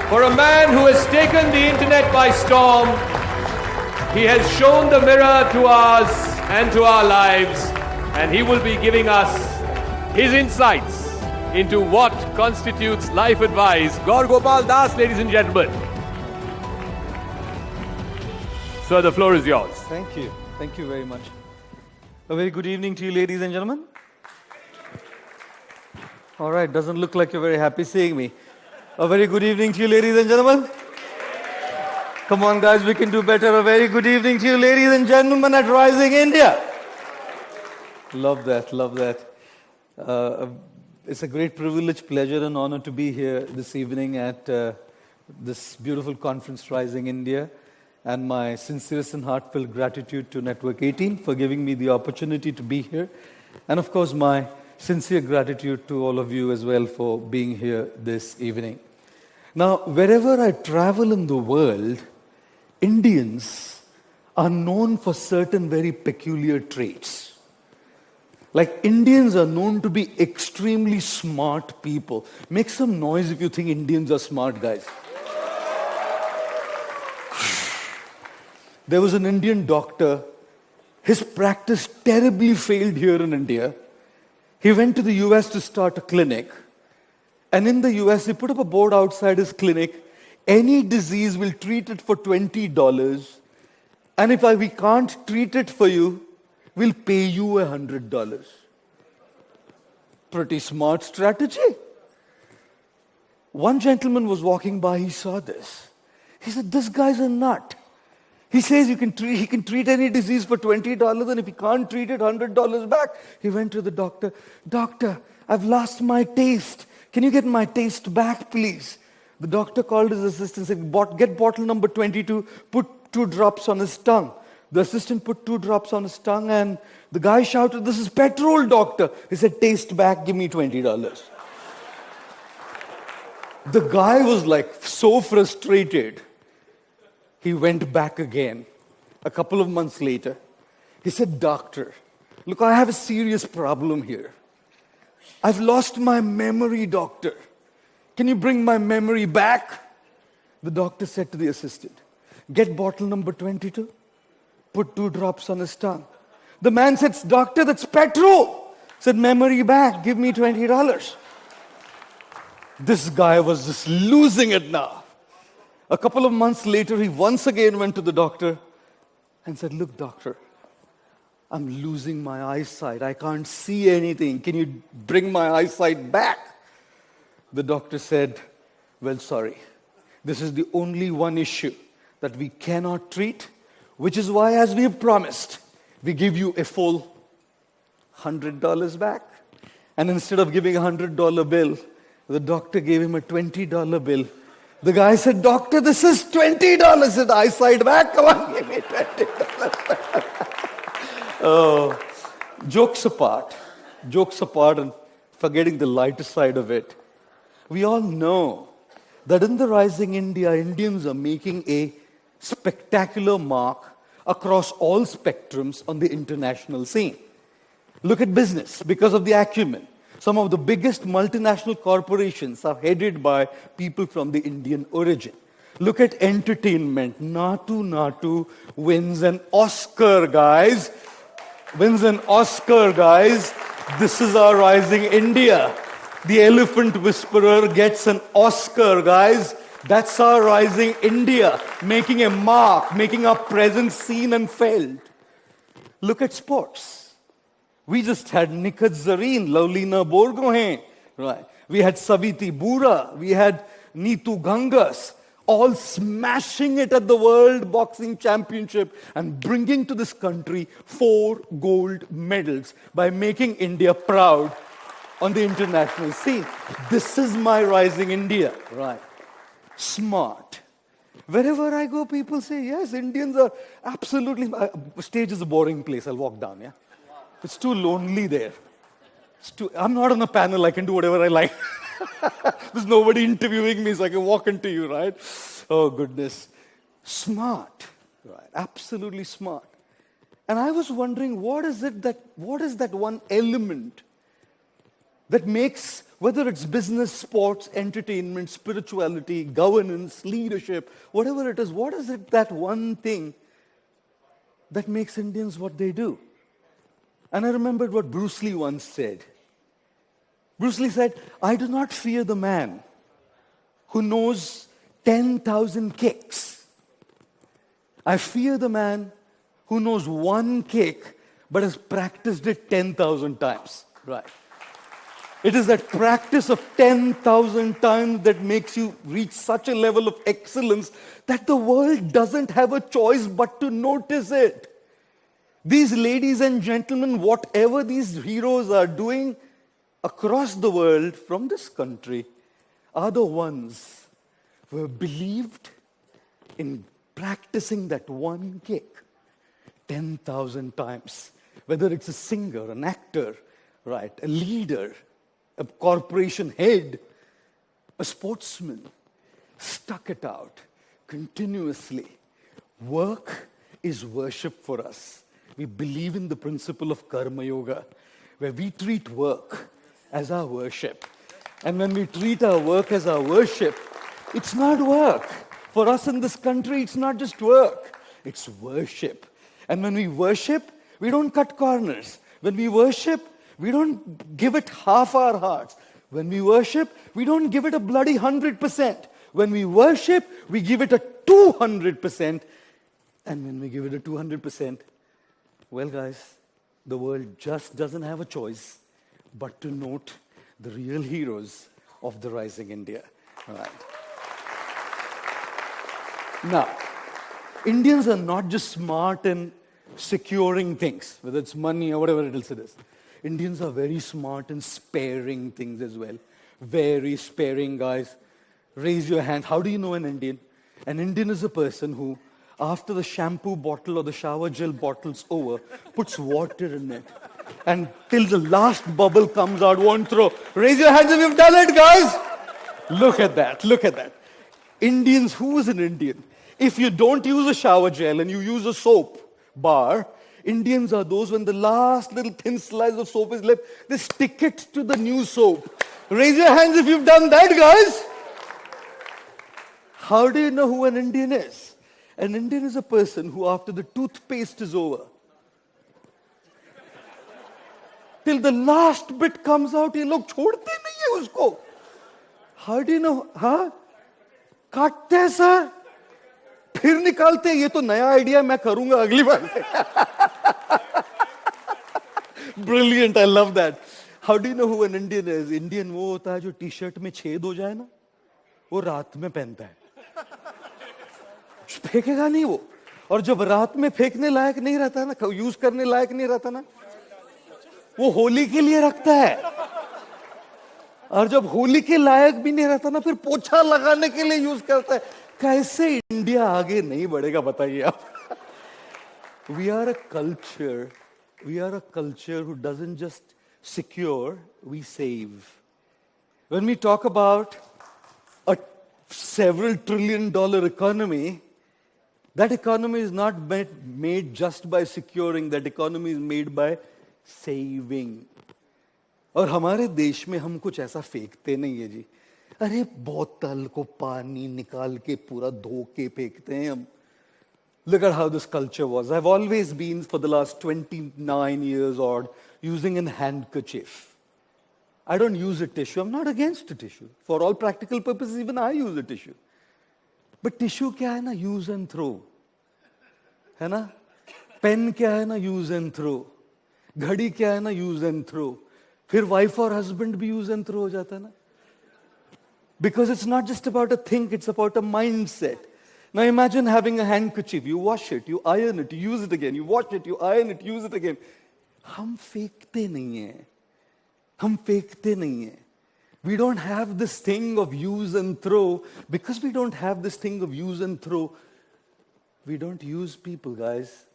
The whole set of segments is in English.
For a man who has taken the internet by storm, he has shown the mirror to us and to our lives, and he will be giving us his insights into what constitutes life advice. Gaur GopalDas, ladies and gentlemen. Sir, the floor is yours. Thank you. Thank you very much. A very good evening to you, ladies and gentlemen. All right, doesn't look like you're very happy seeing me. A very good evening to you, ladies and gentlemen. Come on, guys, we can do better. A very good evening to you, ladies and gentlemen at Rising India. Love that, love that. It's a great privilege, pleasure, and honor to be here this evening at this beautiful conference, Rising India. And my sincerest and heartfelt gratitude to Network 18 for giving me the opportunity to be here. And of course, my sincere gratitude to all of you as well for being here this evening. Now, wherever I travel in the world, Indians are known for certain very peculiar traits. Like, Indians are known to be extremely smart people. Make some noise if you think Indians are smart, guys. There was an Indian doctor. His practice terribly failed here in India. He went to the US to start a clinic. And in the US, he put up a board outside his clinic. Any disease, will treat it for $20. And if we can't treat it for you, we'll pay you $100. Pretty smart strategy. One gentleman was walking by, he saw this. He said, this guy's a nut. He says he can treat any disease for $20, and if he can't treat it, $100 back. He went to the doctor. Doctor, I've lost my taste. Can you get my taste back, please? The doctor called his assistant and said, get bottle number 22, put 2 drops on his tongue. The assistant put 2 drops on his tongue, and the guy shouted, this is petrol, doctor. He said, taste back, give me $20. The guy was like so frustrated. He went back again a couple of months later. He said, doctor, look, I have a serious problem here. I've lost my memory, doctor. Can you bring my memory back? The doctor said to the assistant, get bottle number 22, put 2 drops on his tongue. The man said, doctor, that's petrol. Said, memory back, give me $20. This guy was just losing it now. A couple of months later, he once again went to the doctor and said, look, doctor, I'm losing my eyesight. I can't see anything. Can you bring my eyesight back? The doctor said, well, sorry. This is the only one issue that we cannot treat, which is why, as we have promised, we give you a full $100 back. And instead of giving a $100 bill, the doctor gave him a $20 bill. The guy said, doctor, this is $20. He said, eyesight back. Come on, give me $20. Oh, jokes apart, and forgetting the lighter side of it, we all know that in the Rising India, Indians are making a spectacular mark across all spectrums on the international scene. Look at business, because of the acumen. Some of the biggest multinational corporations are headed by people from the Indian origin. Look at entertainment. Natu Natu wins an Oscar, guys. Wins an Oscar, guys. This is our Rising India. The Elephant Whisperer gets an Oscar, guys. That's our Rising India. Making a mark, making our presence seen and felt. Look at sports. We just had Nikhat Zareen, Laulina Borgohain, right? We had Saviti Bura, we had Neetu Gangas, all smashing it at the World Boxing Championship and bringing to this country 4 gold medals by making India proud on the international scene. This is my Rising India, right? Smart. Wherever I go, people say, yes, Indians are absolutely... Stage is a boring place, I'll walk down, yeah? It's too lonely there. I'm not on a panel, I can do whatever I like. There's nobody interviewing me, so I can walk into you, right? Oh, goodness. Smart, right? Absolutely smart. And I was wondering, what is that one element that makes, whether it's business, sports, entertainment, spirituality, governance, leadership, whatever it is, what is it, that one thing that makes Indians what they do? And I remembered what Bruce Lee once said. Bruce Lee said, I do not fear the man who knows 10,000 kicks. I fear the man who knows one kick but has practiced it 10,000 times. Right. It is that practice of 10,000 times that makes you reach such a level of excellence that the world doesn't have a choice but to notice it. These ladies and gentlemen, whatever these heroes are doing across the world from this country, are the ones who have believed in practicing that one kick 10,000 times. Whether it's a singer, an actor, right, a leader, a corporation head, a sportsman, stuck it out continuously. Work is worship for us. We believe in the principle of karma yoga, where we treat work as our worship. And when we treat our work as our worship, it's not work. For us in this country, it's not just work, it's worship. And when we worship, we don't cut corners. When we worship, we don't give it half our hearts. When we worship, we don't give it a bloody 100%. When we worship, we give it a 200%. And when we give it a 200%, well, guys, the world just doesn't have a choice but to note the real heroes of the rising India. All right. Now, Indians are not just smart in securing things, whether it's money or whatever else it is. Indians are very smart in sparing things as well. Very sparing, guys. Raise your hand. How do you know an Indian? An Indian is a person who, after the shampoo bottle or the shower gel bottle's over, puts water in it. And till the last bubble comes out, won't throw. Raise your hands if you've done it, guys. Look at that. Look at that. Indians, who is an Indian? If you don't use a shower gel and you use a soap bar, Indians are those when the last little thin slice of soap is left, they stick it to the new soap. Raise your hands if you've done that, guys. How do you know who an Indian is? An Indian is a person who, after the toothpaste is over, till the last bit comes out, ये लोग छोड़ते नहीं है उसको. How do you know? हाँ? काटते हैं sir, फिर निकालते हैं. ये तो नया आइडिया मैं करूंगा अगली बार. Brilliant, I love that. How do you know who an Indian is? Indian वो होता है जो टी-शर्ट में छेद हो जाए ना, वो रात में पहनता है. फेंकेगा नहीं वो. और जब रात में फेंकने लायक नहीं रहता ना, यूज करने लायक नहीं रहता ना, वो होली के लिए रखता है. और जब होली के लायक भी नहीं रहता ना, फिर पोछा लगाने के लिए यूज करता है. कैसे इंडिया आगे नहीं बढ़ेगा बताइए आप. We are a culture who doesn't just secure, we save. When we talk about a several $trillion economy, that economy is not made just by securing, that economy is made by saving. और हमारे देश में हम कुछ ऐसा फेंकते नहीं है जी. अरे बोतल को पानी निकाल के पूरा धो के फेंकते हैं हम. Look at how this culture was. I've always been, for the last 29 years odd, using a handkerchief. I don't use a tissue. I'm not against a tissue. For all practical purposes, even I use a tissue. But tissue क्या है ना, use and throw. है ना? Pen क्या है ना, use and throw. घड़ी क्या है ना, use and throw. फिर wife और husband भी use and throw हो जाता है ना. Because it's not just about a thing, it's about a mindset. Now imagine having a handkerchief. You wash it, you iron it, you use it again. You wash it, you iron it, use it again. हम फेंकते नहीं हैं. हम फेंकते नहीं हैं. We don't have this thing of use and throw. Because we don't have this thing of use and throw, we don't use people, guys.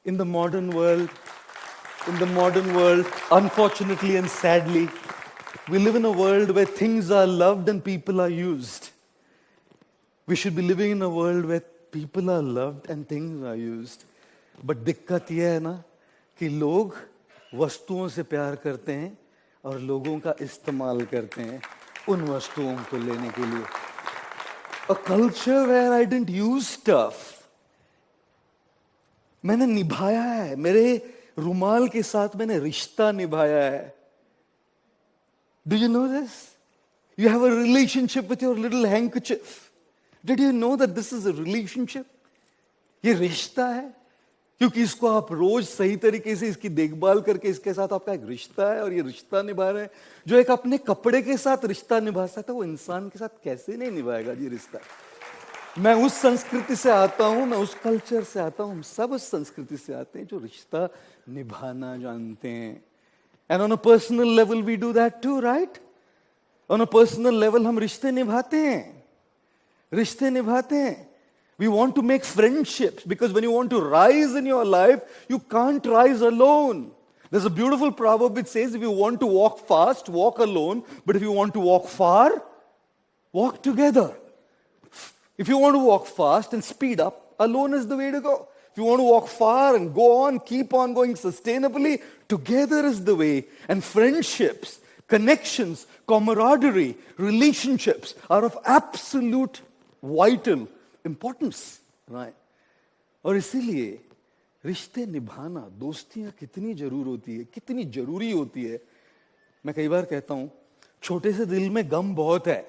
In the modern world, unfortunately and sadly, we live in a world where things are loved and people are used. We should be living in a world where people are loved and things are used. But दिक्कत यह है ना कि लोग वस्तुओं से प्यार करते हैं और लोगों का इस्तेमाल करते हैं उन वस्तुओं को लेने के लिए. A culture where I didn't use stuff. मैंने निभाया है. मेरे रुमाल के साथ मैंने रिश्ता निभाया है. Do you know this? You have a relationship with your little handkerchief. Did you know that this is a relationship? ये रिश्ता है. क्योंकि इसको आप रोज सही तरीके से इसकी देखभाल करके इसके साथ आपका एक रिश्ता है और ये रिश्ता निभा रहे हैं. जो एक अपने कपड़े के साथ रिश्ता निभा सकता है वो इंसान के साथ कैसे नहीं निभाएगा ये रिश्ता. मैं उस संस्कृति से आता हूं, मैं उस कल्चर से आता हूं. हम सब उस संस्कृति से आते हैं जो रिश्ता निभाना जानते हैं. And on a personal level we do that too, right? On a personal level हम रिश्ते निभाते हैं. रिश्ते निभाते हैं. We want to make friendships because when you want to rise in your life, you can't rise alone. There's a beautiful proverb which says if you want to walk fast, walk alone. But if you want to walk far, walk together. If you want to walk fast and speed up, alone is the way to go. If you want to walk far and go on, keep on going sustainably, together is the way. And friendships, connections, camaraderie, relationships are of absolute vital importance, right? और इसीलिए रिश्ते निभाना, दोस्तियां कितनी जरूरी होती है. मैं कई बार कहता हूं, छोटे से दिल में गम बहुत है.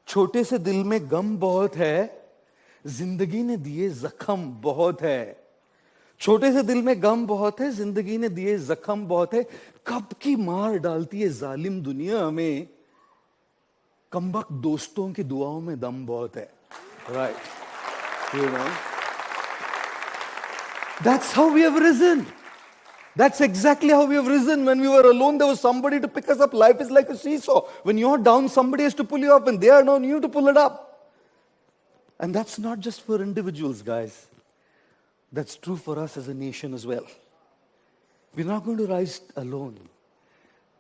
छोटे से दिल में गम बहुत है. जिंदगी ने दिए जख्म बहुत है. छोटे से दिल में गम बहुत है. जिंदगी ने दिए जख्म बहुत है. कब की मार डालती है जालिम दुनिया हमें. कमबख्त दोस्तों की दुआओं में दम बहुत है. Right. You know. That's how we have risen. That's exactly how we have risen. When we were alone, there was somebody to pick us up. Life is like a seesaw. When you're down, somebody has to pull you up, and they are on you to pull it up. And that's not just for individuals, guys. That's true for us as a nation as well. We're not going to rise alone.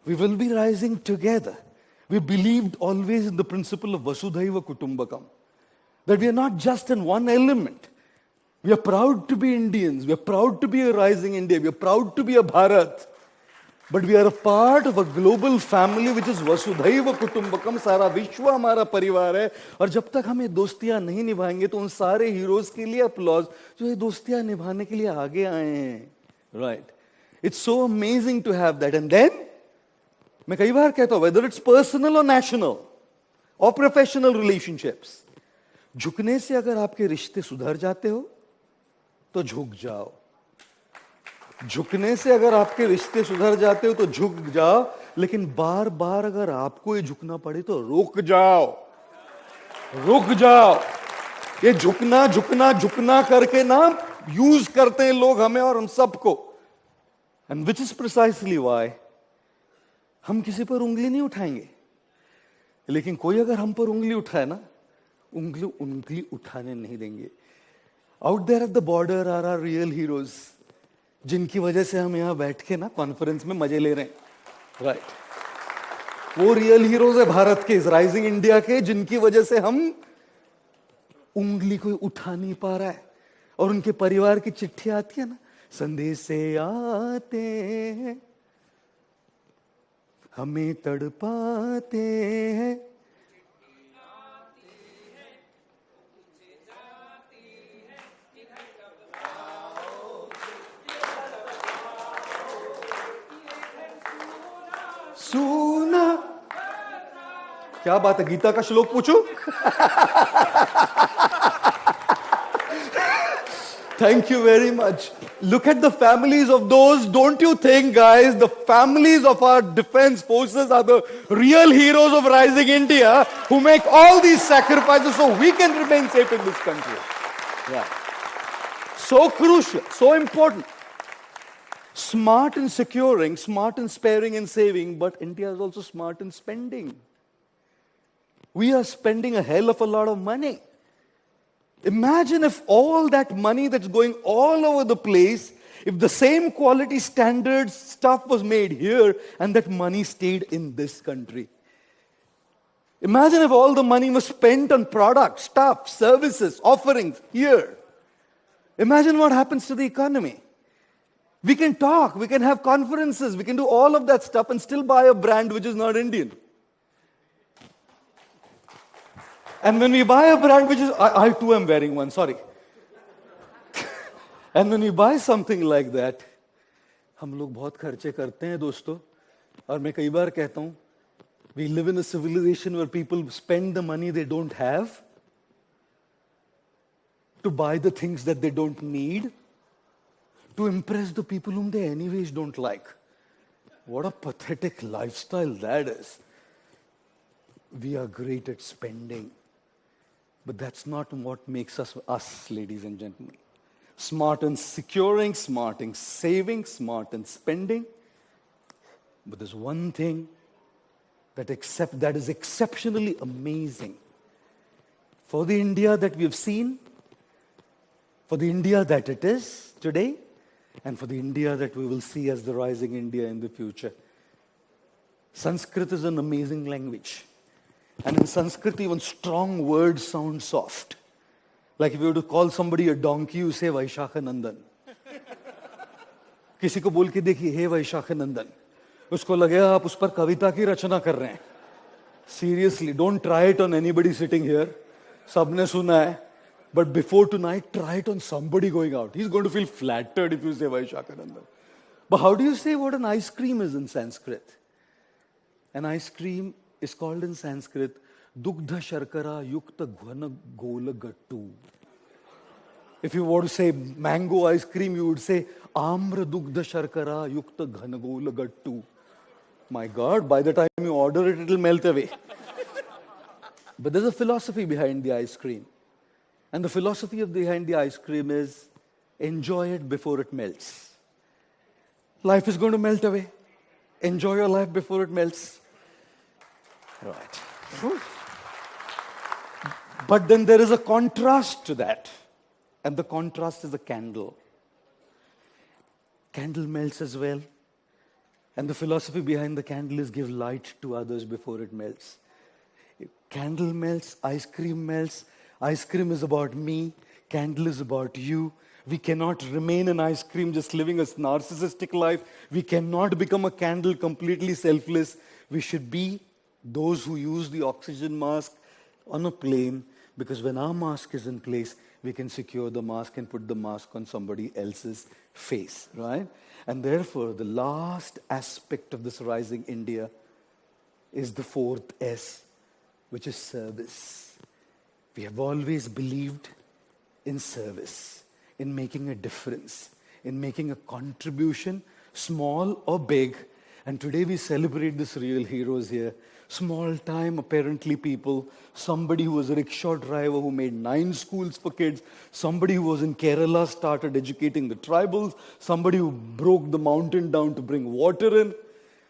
We will be rising together. We believed always in the principle of Vasudhaiva Kutumbakam. That we are not just in one element. We are proud to be Indians. We are proud to be a rising India. We are proud to be a Bharat. But we are a part of a global family which is Vasudhaiva Kutumbakam. सारा विश्व हमारा परिवार है. और जब तक हम ये दोस्तियां नहीं निभाएंगे तो उन सारे हीरोज के लिए अपलॉज जो ये दोस्तियां निभाने के लिए आगे आए हैं. Right. It's so amazing to have that. And then, मैं कई बार कहता हूं, whether it's personal or national or professional relationships, झुकने से अगर आपके रिश्ते सुधर जाते हो तो झुक जाओ. झुकने से अगर आपके रिश्ते सुधर जाते हो तो झुक जाओ. लेकिन बार बार अगर आपको ये झुकना पड़े तो रुक जाओ. रुक जाओ. ये झुकना झुकना झुकना करके ना यूज करते हैं लोग हमें और हम सबको. And which is precisely why हम किसी पर उंगली नहीं उठाएंगे. लेकिन कोई अगर हम पर उंगली उठाए ना, उंगली उठाने नहीं देंगे. Out there at the border are are real heroes, जिनकी वजह से हम यहां बैठ के ना कॉन्फ्रेंस में मजे ले रहे हैं. राइट. वो रियल हीरोज है भारत के, इस राइजिंग इंडिया के, जिनकी वजह से हम उंगली कोई उठा नहीं पा रहा है. और उनके परिवार की चिट्ठी आती है ना, संदेश से आते हैं हमें तड़पाते हैं. सुना. क्या बात है, गीता का श्लोक पूछूं? Thank you very much. Look at the families of those. Don't you think, guys, the families of our defense forces are the real heroes of rising India who make all these sacrifices so we can remain safe in this country? Yeah. So crucial, so important. Smart in securing, smart in sparing and saving, but India is also smart in spending. We are spending a hell of a lot of money. Imagine if all that money that's going all over the place, if the same quality standards stuff was made here and that money stayed in this country. Imagine if all the money was spent on products, stuff, services, offerings here. Imagine what happens to the economy. We can talk, we can have conferences, we can do all of that stuff and still buy a brand which is not Indian. And when we buy a brand which is, I too am wearing one, sorry. And when we buy something like that, हम लोग बहुत खर्चे करते हैं दोस्तों, और मैं कई बार कहता हूँ, we live in a civilization where people spend the money they don't have to buy the things that they don't need, to impress the people whom they anyways don't like. What a pathetic lifestyle that is. We are great at spending, but that's not what makes us us, ladies and gentlemen. Smart in securing, smart in saving, smart in spending. But there's one thing that is exceptionally amazing. For the India that we have seen, for the India that it is today, and for the India that we will see as the rising India in the future. Sanskrit is an amazing language. And in Sanskrit, even strong words sound soft. Like if you were to call somebody a donkey, you say Vaishakhanandan. किसी को बोल के देखिए, हे Vaishakhanandan. उसको लगेगा आप उस पर कविता की रचना कर रहे हैं. Seriously, don't try it on anybody sitting here. सबने सुना है. But before tonight, try it on somebody going out. He's going to feel flattered if you say Vaishakhanandan. But how do you say what an ice cream is in Sanskrit? An ice cream is called in Sanskrit Dugdha Sharkara Yukta Ghana Gola Gattu. If you want to say mango ice cream, you would say Amra Dugdha Sharkara Yukta Ghana Gola Gattu. My God, by the time you order it, it'll melt away. But there's a philosophy behind the ice cream. And the philosophy behind the ice cream is enjoy it before it melts. Life is going to melt away. Enjoy your life before it melts. Right. But then there is a contrast to that. And the contrast is a candle. Candle melts as well. And the philosophy behind the candle is give light to others before it melts. Candle melts, ice cream melts. Ice cream is about me. Candle is about you. We cannot remain an ice cream just living a narcissistic life. We cannot become a candle completely selfless. We should be those who use the oxygen mask on a plane, because when our mask is in place, we can secure the mask and put the mask on somebody else's face, right? And therefore, the last aspect of this rising India is the fourth S, which is service. We have always believed in service, in making a difference, in making a contribution, small or big. And today we celebrate these real heroes here. Small time, apparently, people. Somebody who was a rickshaw driver who made 9 schools for kids. Somebody who was in Kerala started educating the tribals. Somebody who broke the mountain down to bring water in.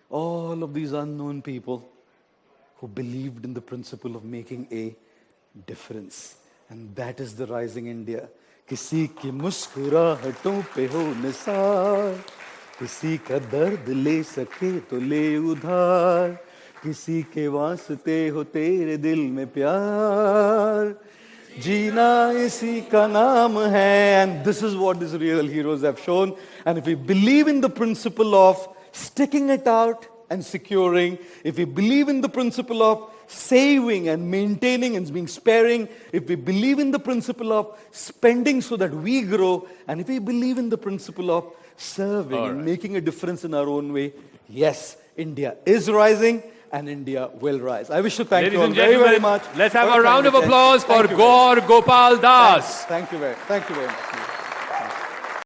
All of these unknown people who believed in the principle of making a difference. And that is the rising India. किसी की मुस्कुराहटों पे हो निसार, किसी का दर्द ले सके तो ले उधार, किसी के वास्ते हो तेरे दिल में प्यार, जीना इसी का नाम है. And this is what these real heroes have shown. And if we believe in the principle of sticking it out and securing, if we believe in the principle of saving and maintaining and being sparing, if we believe in the principle of spending so that we grow, and if we believe in the principle of serving and making a difference in our own way, yes, India is rising and India will rise. I wish to thank you all very, very much. Let's have a round of applause for Gaur Gopal Das. Thank you very much.